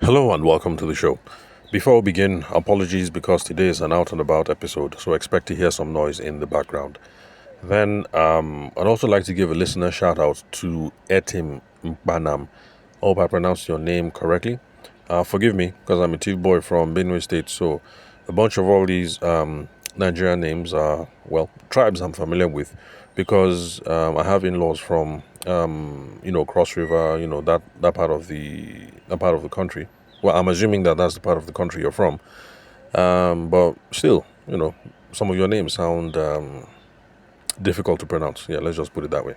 Hello and welcome to the show. Before we begin, apologies because today is an out and about episode, so expect to hear some noise in the background. I'd also like to give a listener shout out to Etim Mbanam. Hope I pronounced your name correctly. Forgive me because I'm a Tiv boy from Benue State, so a bunch of all these Nigerian names are, well, tribes I'm familiar with because I have in-laws from, Cross River, that part of the country. Well, I'm assuming that that's the part of the country you're from. But still, some of your names sound difficult to pronounce. Yeah, let's just put it that way.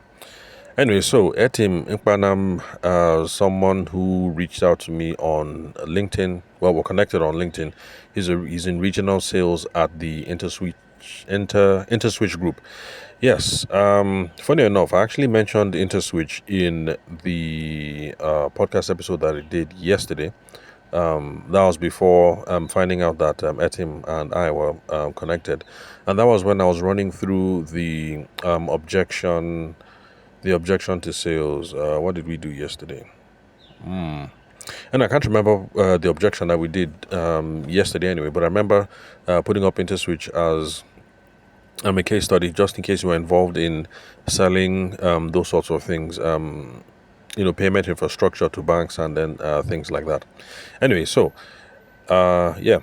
Anyway, so Etim Nkpanam, someone who reached out to me on LinkedIn. Well, we're connected on LinkedIn. He's in regional sales at the InterSwitch Group. Yes. Funny enough, I actually mentioned InterSwitch in the podcast episode that I did yesterday. That was before finding out that Etim and I were connected, and that was when I was running through the objection to sales. What did we do yesterday? And I can't remember the objection that we did yesterday anyway, but I remember putting up InterSwitch as a case study just in case you were involved in selling those sorts of things. Payment infrastructure to banks and then things like that. Anyway, so yeah,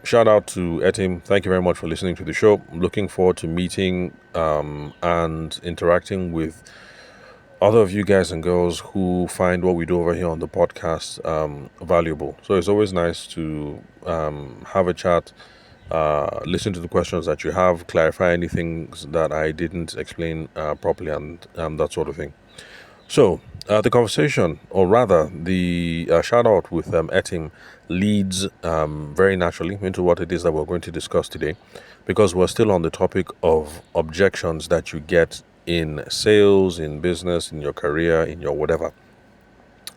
shout out to Etim. Thank you very much for listening to the show. I'm looking forward to meeting and interacting with other of you guys and girls who find what we do over here on the podcast valuable. So it's always nice to have a chat, listen to the questions that you have, clarify anything that I didn't explain properly, and that sort of thing. So, the conversation, or rather, the shout out with Etim leads very naturally into what it is that we're going to discuss today, because we're still on the topic of objections that you get in sales, in business, in your career, in your whatever.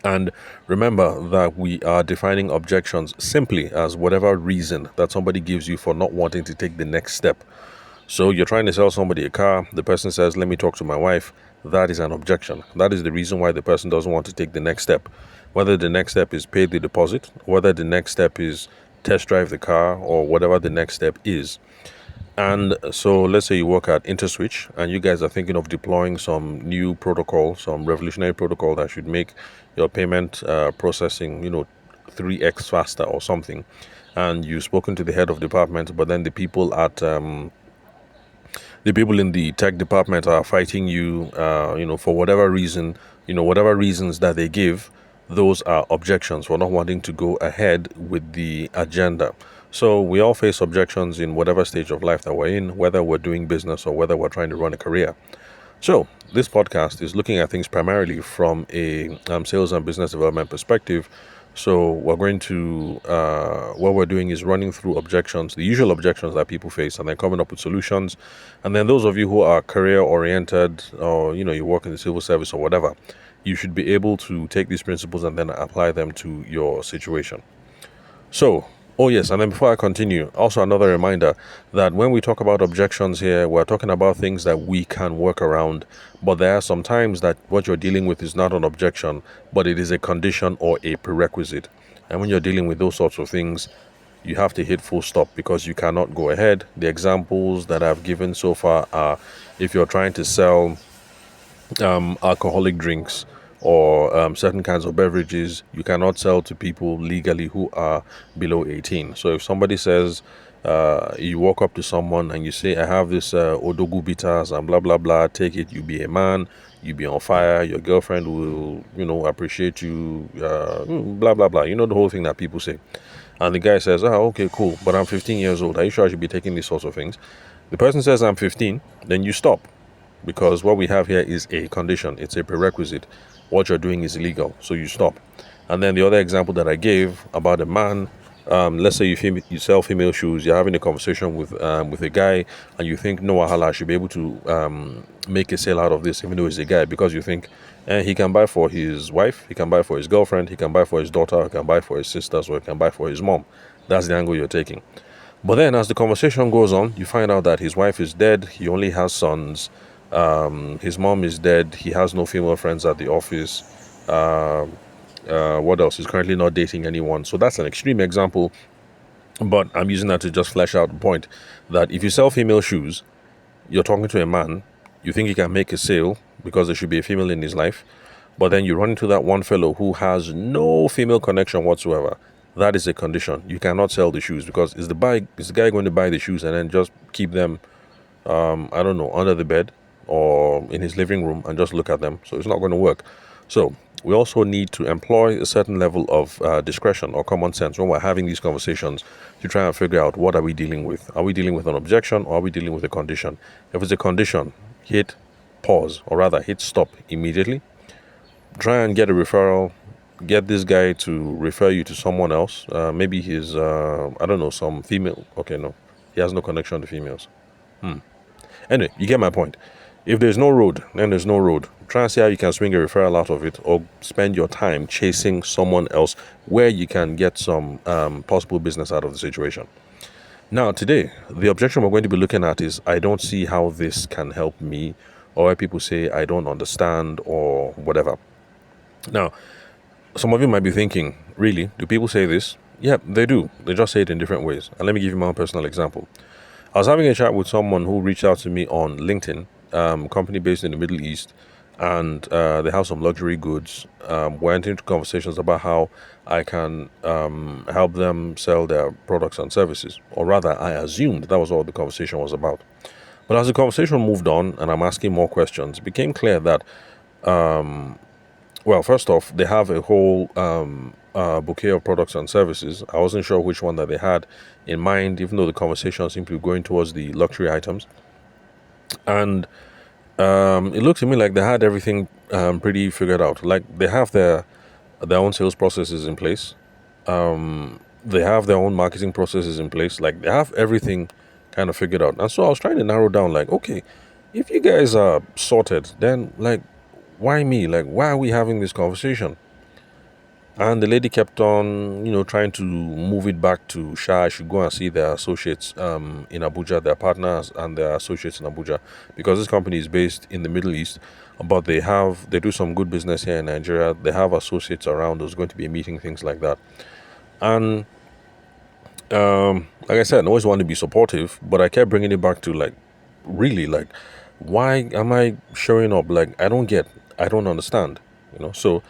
And remember that we are defining objections simply as whatever reason that somebody gives you for not wanting to take the next step. So you're trying to sell somebody a car, the person says, let me talk to my wife. That is an objection. That is the reason why the person doesn't want to take the next step. Whether the next step is pay the deposit, whether the next step is test drive the car, or whatever the next step is. And so let's say you work at InterSwitch and you guys are thinking of deploying some new protocol, some revolutionary protocol that should make your payment processing, 3x faster or something. And you've spoken to the head of department, but then the people in the tech department are fighting you, for whatever reason, whatever reasons that they give, those are objections for not wanting to go ahead with the agenda. So we all face objections in whatever stage of life that we're in, whether we're doing business or whether we're trying to run a career. So this podcast is looking at things primarily from a sales and business development perspective. So we're going to, what we're doing is running through objections, the usual objections that people face, and then coming up with solutions. And then those of you who are career oriented, or, you work in the civil service or whatever, you should be able to take these principles and then apply them to your situation. So, oh yes, and then before I continue, also another reminder that when we talk about objections here, we're talking about things that we can work around, but there are some times that what you're dealing with is not an objection, but it is a condition or a prerequisite. And when you're dealing with those sorts of things, you have to hit full stop because you cannot go ahead. The examples that I've given so far are if you're trying to sell alcoholic drinks or certain kinds of beverages, you cannot sell to people legally who are below 18. So if somebody says, you walk up to someone and you say, I have this Odogu bitters and blah, blah, blah, take it, you be a man, you be on fire, your girlfriend will, appreciate you, blah, blah, blah. You know the whole thing that people say. And the guy says, okay, cool, but I'm 15 years old. Are you sure I should be taking these sorts of things? The person says, I'm 15, then you stop. Because what we have here is a condition, it's a prerequisite. What you're doing is illegal, so you stop. And then the other example that I gave about a man, let's say you sell female shoes, you're having a conversation with a guy, and you think, no wahala, I should be able to make a sale out of this, even though he's a guy, because you think he can buy for his wife, he can buy for his girlfriend, he can buy for his daughter, he can buy for his sisters, or he can buy for his mom. That's the angle you're taking. But then as the conversation goes on, you find out that his wife is dead, he only has sons, his mom is dead, he has no female friends at the office, What else? He's currently not dating anyone. So that's an extreme example, but I'm using that to just flesh out the point that if you sell female shoes, you're talking to a man, you think you can make a sale because there should be a female in his life, but then you run into that one fellow who has no female connection whatsoever. That is a condition. You cannot sell the shoes because is the guy going to buy the shoes and then just keep them, I don't know, under the bed or in his living room and just look at them? So it's not going to work. So we also need to employ a certain level of discretion or common sense when we're having these conversations to try and figure out what are we dealing with. Are we dealing with an objection or are we dealing with a condition? If it's a condition, hit pause, or rather hit stop immediately. Try and get a referral. Get this guy to refer you to someone else. Maybe he's, I don't know, some female. Okay, no, he has no connection to females. Anyway, you get my point. If there's no road, then there's no road. Try and see how you can swing a referral out of it, or spend your time chasing someone else where you can get some possible business out of the situation. Now, today, the objection we're going to be looking at is I don't see how this can help me, or where people say I don't understand or whatever. Now, some of you might be thinking, really, do people say this? Yeah, they do. They just say it in different ways. And let me give you my own personal example. I was having a chat with someone who reached out to me on LinkedIn, company based in the Middle East, and they have some luxury goods. Went into conversations about how I can help them sell their products and services, or rather, I assumed that was what the conversation was about. But as the conversation moved on, and I'm asking more questions, it became clear that, well, first off, they have a whole bouquet of products and services. I wasn't sure which one that they had in mind, even though the conversation seemed to be going towards the luxury items. And it looked to me like they had everything pretty figured out. Like they have their own sales processes in place. They have their own marketing processes in place. Like they have everything kind of figured out. And so I was trying to narrow down, like, okay, if you guys are sorted, then like, why me? Like, why are we having this conversation? And the lady kept on, trying to move it back to Shah. I should go and see their associates in Abuja, their partners and their associates in Abuja, because this company is based in the Middle East, but they do some good business here in Nigeria. They have associates around. There's going to be a meeting, things like that. And like I said, I always want to be supportive, but I kept bringing it back to like, really, like, why am I showing up? Like, I don't understand, So,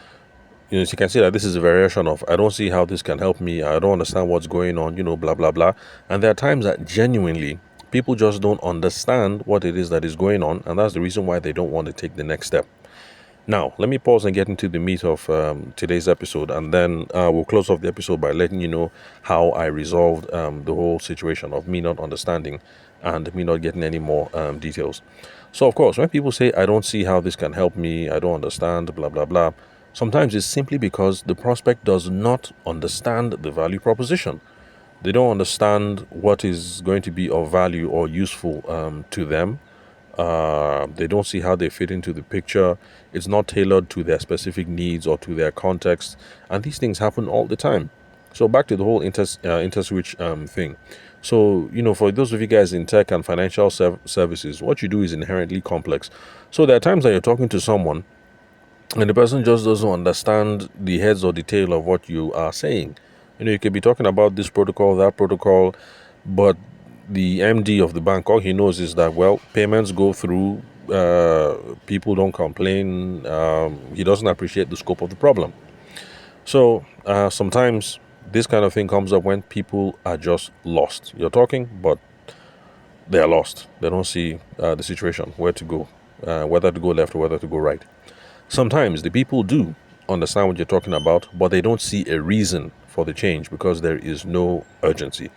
as you can see that this is a variation of, I don't see how this can help me. I don't understand what's going on, blah, blah, blah. And there are times that genuinely people just don't understand what it is that is going on. And that's the reason why they don't want to take the next step. Now, let me pause and get into the meat of today's episode, and then we'll close off the episode by letting you know how I resolved the whole situation of me not understanding and me not getting any more details. So, of course, when people say, I don't see how this can help me, I don't understand, blah, blah, blah, sometimes it's simply because the prospect does not understand the value proposition. They don't understand what is going to be of value or useful to them. They don't see how they fit into the picture. It's not tailored to their specific needs or to their context. And these things happen all the time. So back to the whole InterSwitch thing. So, for those of you guys in tech and financial services, what you do is inherently complex. So there are times that you're talking to someone and the person just doesn't understand the heads or the tail of what you are saying. You could be talking about this protocol, that protocol, but the MD of the bank, all he knows is that, well, payments go through, people don't complain. He doesn't appreciate the scope of the problem. So sometimes this kind of thing comes up when people are just lost. You're talking, but they are lost. They don't see the situation, where to go, whether to go left or whether to go right. Sometimes the people do understand what you're talking about, but they don't see a reason for the change because there is no urgency.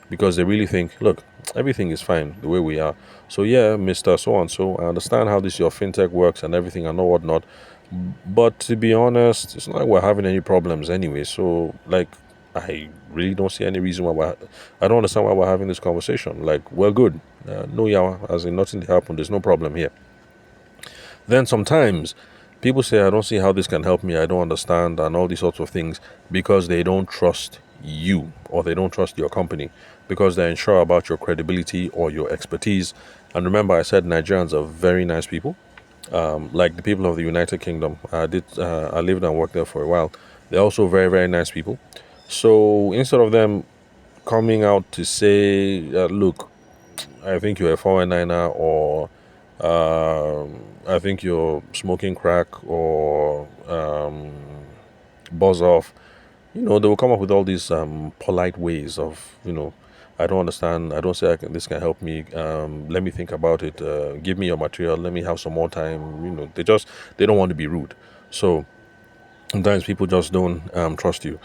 Because they really think, look, everything is fine the way we are. So yeah, Mr. So-and-so, I understand how this your fintech works and everything and all whatnot. But to be honest, it's not like we're having any problems anyway. So like, I really don't see any reason why I don't understand why we're having this conversation. Like, we're good. No yawa, as in nothing happened. There's no problem here. Then sometimes people say, I don't see how this can help me, I don't understand, and all these sorts of things, because they don't trust you or they don't trust your company, because they're unsure about your credibility or your expertise. And remember, I said Nigerians are very nice people. Like the people of the United Kingdom. I lived and worked there for a while. They're also very, very nice people. So instead of them coming out to say, look, I think you're a 419er, or I think you're smoking crack, or buzz off, they will come up with all these polite ways of, I don't understand. I don't say this can help me. Let me think about it. Give me your material. Let me have some more time. They don't want to be rude. So sometimes people just don't trust you.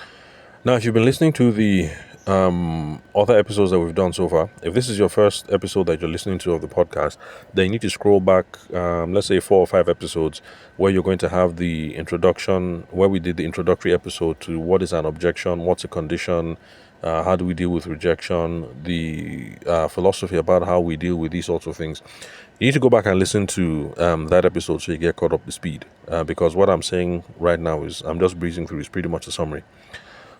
Now, if you've been listening to the other episodes that we've done so far, if this is your first episode that you're listening to of the podcast, then you need to scroll back, let's say 4 or 5 episodes, where you're going to have the introduction, where we did the introductory episode to what is an objection, what's a condition, how do we deal with rejection, the philosophy about how we deal with these sorts of things. You need to go back and listen to that episode so you get caught up to speed. Because what I'm saying right now is I'm just breezing through. It's pretty much a summary.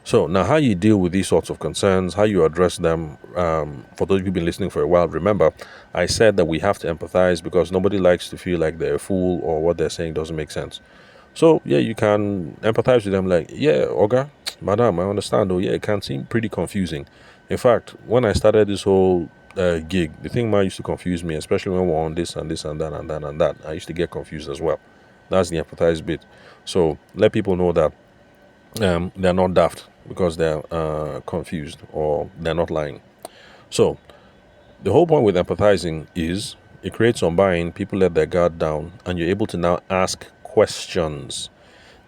So now, how you deal with these sorts of concerns, how you address them, for those who've been listening for a while, remember, I said that we have to empathize because nobody likes to feel like they're a fool or what they're saying doesn't make sense. So, yeah, you can empathize with them like, yeah, Oga, madam, I understand, though, yeah, it can seem pretty confusing. In fact, when I started this whole gig, the thing might used to confuse me, especially when we're on this and this and that and that and that. I used to get confused as well. That's the empathize bit. So, let people know that they're not daft because they're confused or they're not lying. So the whole point with empathizing is it creates some buy-in, people let their guard down, and you're able to now ask questions.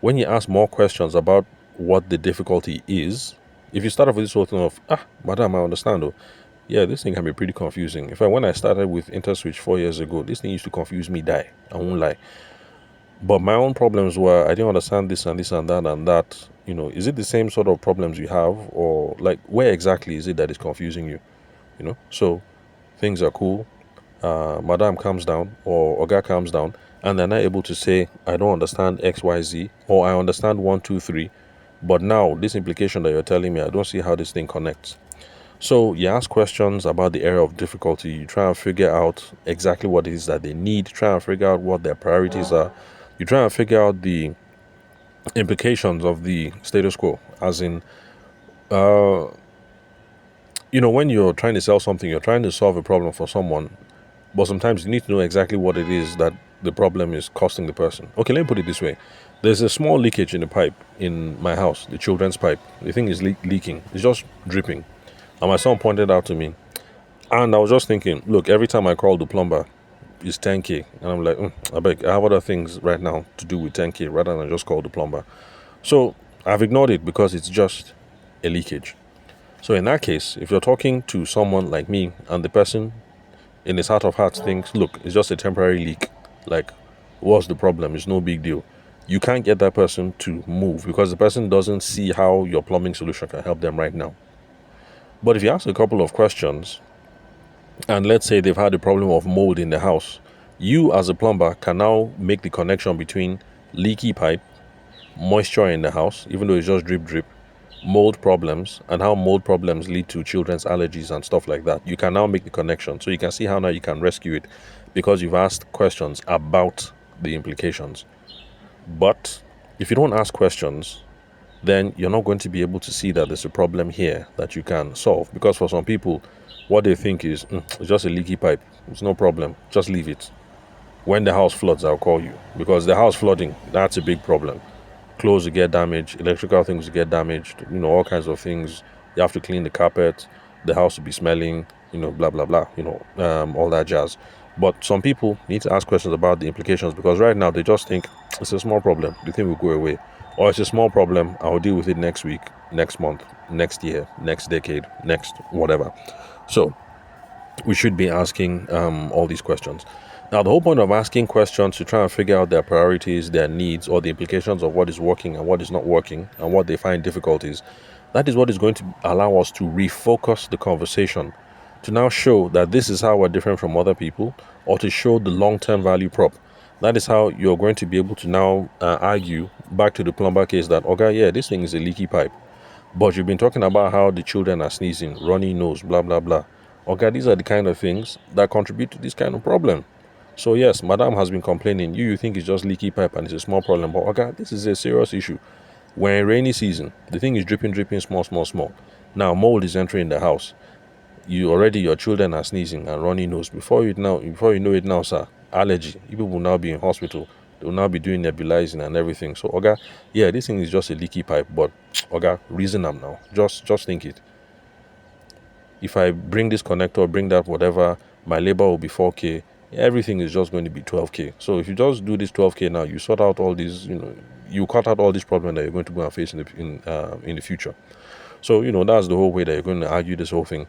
When you ask more questions about what the difficulty is, if you start off with this whole thing of, madam, I understand though, yeah, this thing can be pretty confusing. In fact, when I started with InterSwitch 4 years ago, this thing used to confuse me, I won't lie. But my own problems were I didn't understand this and this and that and that. Is it the same sort of problems you have, or like where exactly is it that is confusing you? So things are cool. Madam calms down or Oga calms down, and they're not able to say I don't understand X, Y, Z, or I understand 1, 2, 3, but now this implication that you're telling me, I don't see how this thing connects. So you ask questions about the area of difficulty. You try and figure out exactly what it is that they need. Try and figure out what their priorities are. You try and figure out the implications of the status quo, as in, when you're trying to sell something, you're trying to solve a problem for someone, but sometimes you need to know exactly what it is that the problem is costing the person. Okay, let me put it this way. There's a small leakage in the pipe in my house, the children's pipe. The thing is leaking. It's just dripping. And my son pointed out to me. And I was just thinking, look, every time I call the plumber, it's 10K. And I'm like, I beg, I have other things right now to do with 10K rather than just call the plumber. So I've ignored it because it's just a leakage. So in that case, if you're talking to someone like me and the person in his heart of hearts thinks, look, it's just a temporary leak, like, what's the problem? It's no big deal. You can't get that person to move because the person doesn't see how your plumbing solution can help them right now. But if you ask a couple of questions, and let's say they've had a problem of mold in the house, you as a plumber can now make the connection between leaky pipe, moisture in the house, even though it's just drip, mold problems, and how mold problems lead to children's allergies and stuff like that. You can now make the connection. So you can see how now you can rescue it because you've asked questions about the implications. But if you don't ask questions, then you're not going to be able to see that there's a problem here that you can solve. Because for some people, what they think is, it's just a leaky pipe. It's no problem. Just leave it. When the house floods, I'll call you. Because the house flooding, that's a big problem. Clothes will get damaged, electrical things will get damaged, all kinds of things. You have to clean the carpet, the house will be smelling, blah, blah, blah, all that jazz. But some people need to ask questions about the implications because right now they just think it's a small problem. The thing will go away. Or it's a small problem. I'll deal with it next week, next month, next year, next decade, next whatever. So we should be asking all these questions. Now, the whole point of asking questions to try and figure out their priorities, their needs, or the implications of what is working and what is not working and what they find difficulties, that is what is going to allow us to refocus the conversation to now show that this is how we're different from other people, or to show the long-term value prop. That is how you're going to be able to now argue back to the plumber case that, okay, yeah, this thing is a leaky pipe. But you've been talking about how the children are sneezing, runny nose, blah, blah, blah. Okay, these are the kind of things that contribute to this kind of problem. So yes, madam has been complaining. You think it's just leaky pipe and it's a small problem. But okay, this is a serious issue. We're in rainy season. The thing is dripping, small, small, small. Now mold is entering the house. Your children are sneezing and running nose. Before you know it now, sir, allergy. People will now be in hospital. They will now be doing nebulizing and everything. So, Oga, yeah, this thing is just a leaky pipe, but Oga, reason them now. Just think it. If I bring this connector, bring that whatever, my labor will be 4K. Everything is just going to be 12K. So if you just do this 12K now, you sort out all these, you cut out all these problems that you're going to go and face in the future. So that's the whole way that you're going to argue this whole thing,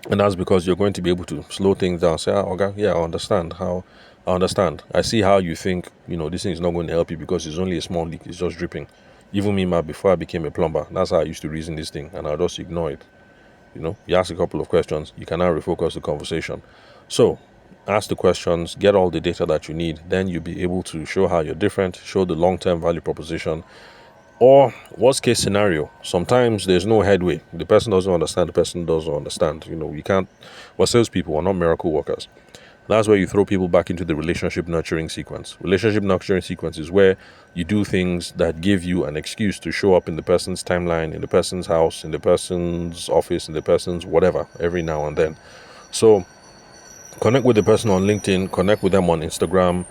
and that's because you're going to be able to slow things down. Say, okay, yeah, I understand how. I understand. I see how you think. This thing is not going to help you because it's only a small leak. It's just dripping. Even me, before I became a plumber, that's how I used to reason this thing, and I just ignore it. You ask a couple of questions, you can now refocus the conversation. So, ask the questions, get all the data that you need, then you'll be able to show how you're different, show the long-term value proposition. Or, worst case scenario, sometimes there's no headway. The person doesn't understand, the person doesn't understand. We can't, we're salespeople, we're not miracle workers. That's where you throw people back into the relationship nurturing sequence. Relationship nurturing sequence is where you do things that give you an excuse to show up in the person's timeline, in the person's house, in the person's office, in the person's whatever, every now and then. So connect with the person on LinkedIn, connect with them on Instagram,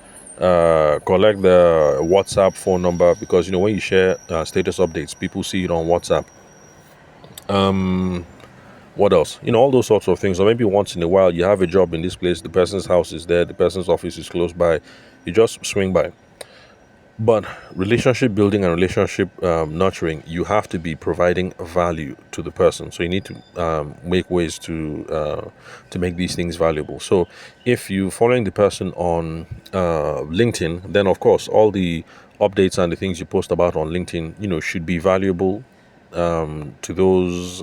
collect the WhatsApp phone number, because when you share status updates, people see it on WhatsApp. What else? All those sorts of things. Or maybe once in a while you have a job in this place, the person's house is there, the person's office is close by, you just swing by. But relationship building and relationship nurturing, you have to be providing value to the person. So you need to make ways to make these things valuable. So if you're following the person on LinkedIn, then of course all the updates and the things you post about on LinkedIn, should be valuable to those,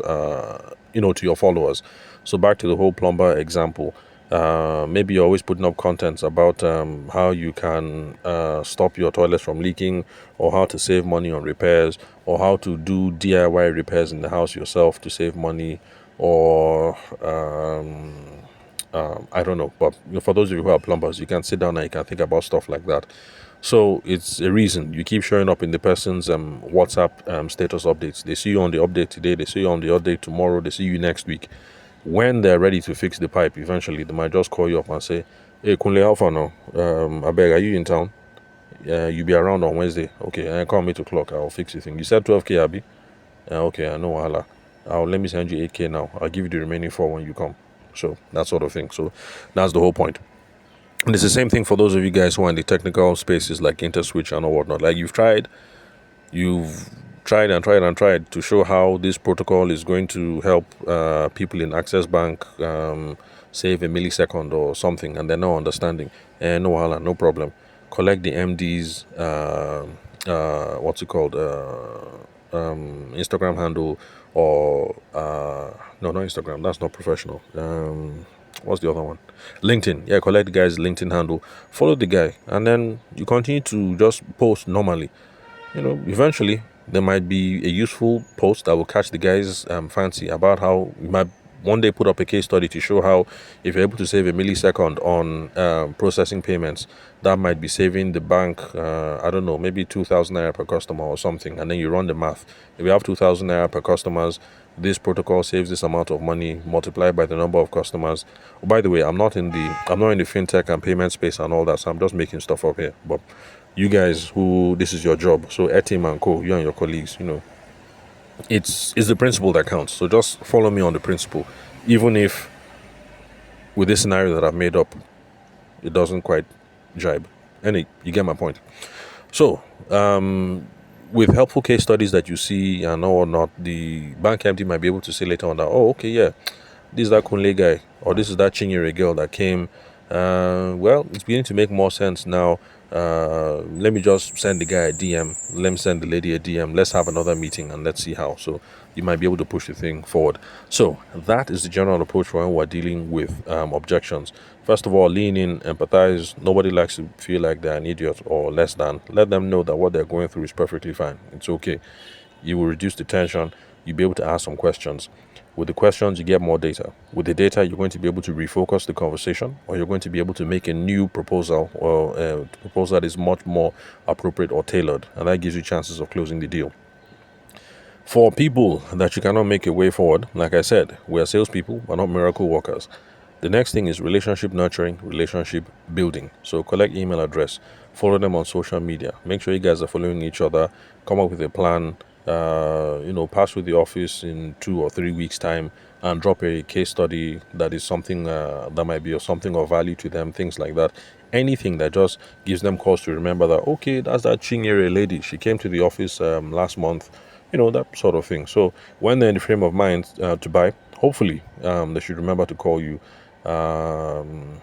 to your followers. So back to the whole plumber example. Maybe you're always putting up contents about how you can stop your toilets from leaking, or how to save money on repairs, or how to do DIY repairs in the house yourself to save money, or I don't know. But for those of you who are plumbers, you can sit down and you can think about stuff like that. So it's a reason you keep showing up in the person's WhatsApp status updates. They see you on the update today, they see you on the update tomorrow, they see you next week. When they're ready to fix the pipe, eventually they might just call you up and say, "Hey, Kunle, how far now? I beg, are you in town? You be around on Wednesday? Okay, call me 8 o'clock. I'll fix the thing. You said 12K, Abby? Okay, I know, Hala. Let me send you 8K now. I'll give you the remaining 4 when you come." So that sort of thing. So that's the whole point. And it's the same thing for those of you guys who are in the technical spaces like InterSwitch and whatnot. Like you've tried and tried to show how this protocol is going to help people in Access Bank save a millisecond or something, and they're not understanding. No wahala, no problem. Collect the MD's Instagram handle, or no, not Instagram. That's not professional. What's the other one? LinkedIn. Yeah, collect the guy's LinkedIn handle, follow the guy, and then you continue to just post normally. Eventually there might be a useful post that will catch the guy's fancy, about how you might one day put up a case study to show how if you're able to save a millisecond on processing payments, that might be saving the bank, I don't know, maybe 2,000 naira per customer or something. And then you run the math. If you have 2,000 naira per customers, this protocol saves this amount of money multiplied by the number of customers. Oh, by the way, I'm not in the fintech and payment space and all that, so I'm just making stuff up here. But you guys who this is your job, so Etim and Co, you and your colleagues, it's the principle that counts. So just follow me on the principle, even if with this scenario that I've made up, it doesn't quite jibe. You get my point. So with helpful case studies that you see and or not, the bank MD might be able to say later on that, oh, okay, yeah, this is that Kunle guy, or this is that Chinyere girl that came. Well, it's beginning to make more sense now. Let me just send the guy a DM. Let me send the lady a DM. Let's have another meeting and let's see how. So you might be able to push the thing forward. So that is the general approach when we're dealing with objections. First of all, lean in, empathize. Nobody likes to feel like they're an idiot or less than. Let them know that what they're going through is perfectly fine. It's okay. You will reduce the tension. You'll be able to ask some questions. With the questions, you get more data. With the data, you're going to be able to refocus the conversation, or you're going to be able to make a new proposal, or a proposal that is much more appropriate or tailored, and that gives you chances of closing the deal. For people that you cannot make a way forward, like I said, we are salespeople, we're not miracle workers. The next thing is relationship nurturing, relationship building. So collect email address, follow them on social media. Make sure you guys are following each other. Come up with a plan. Pass with the office in 2 or 3 weeks' time and drop a case study that is something that might be of something of value to them. Things like that. Anything that just gives them cause to remember that, okay, that's that Chinyere lady. She came to the office last month. That sort of thing. So when they're in the frame of mind to buy, hopefully they should remember to call you. um,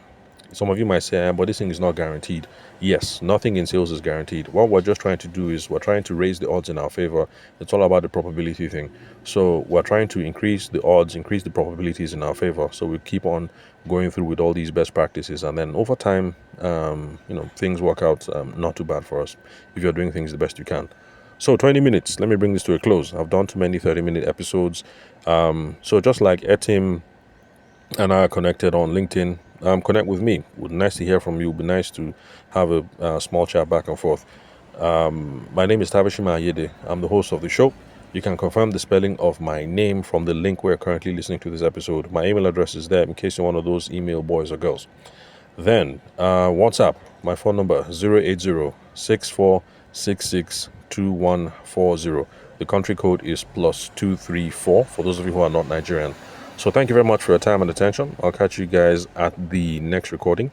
some of you might say, but this thing is not guaranteed. Yes, nothing in sales is guaranteed. What we're just trying to do is we're trying to raise the odds in our favor. It's all about the probability thing. So we're trying to increase the odds, increase the probabilities in our favor. So we keep on going through with all these best practices, and then over time, things work out not too bad for us if you're doing things the best you can. So 20 minutes. Let me bring this to a close. I've done too many 30-minute episodes. So just like Etim and I are connected on LinkedIn, connect with me. Would nice to hear from you. Would be nice to have a small chat back and forth. My name is Tabashima Ayede. I'm the host of the show. You can confirm the spelling of my name from the link where you're currently listening to this episode. My email address is there in case you're one of those email boys or girls. Then, WhatsApp, my phone number 080-6466-2140. The country code is +234 for those of you who are not Nigerian. So thank you very much for your time and attention. I'll catch you guys at the next recording.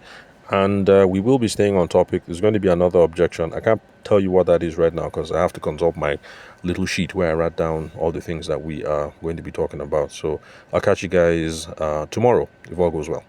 And we will be staying on topic. There's going to be another objection. I can't tell you what that is right now because I have to consult my little sheet where I write down all the things that we are going to be talking about. So I'll catch you guys tomorrow if all goes well.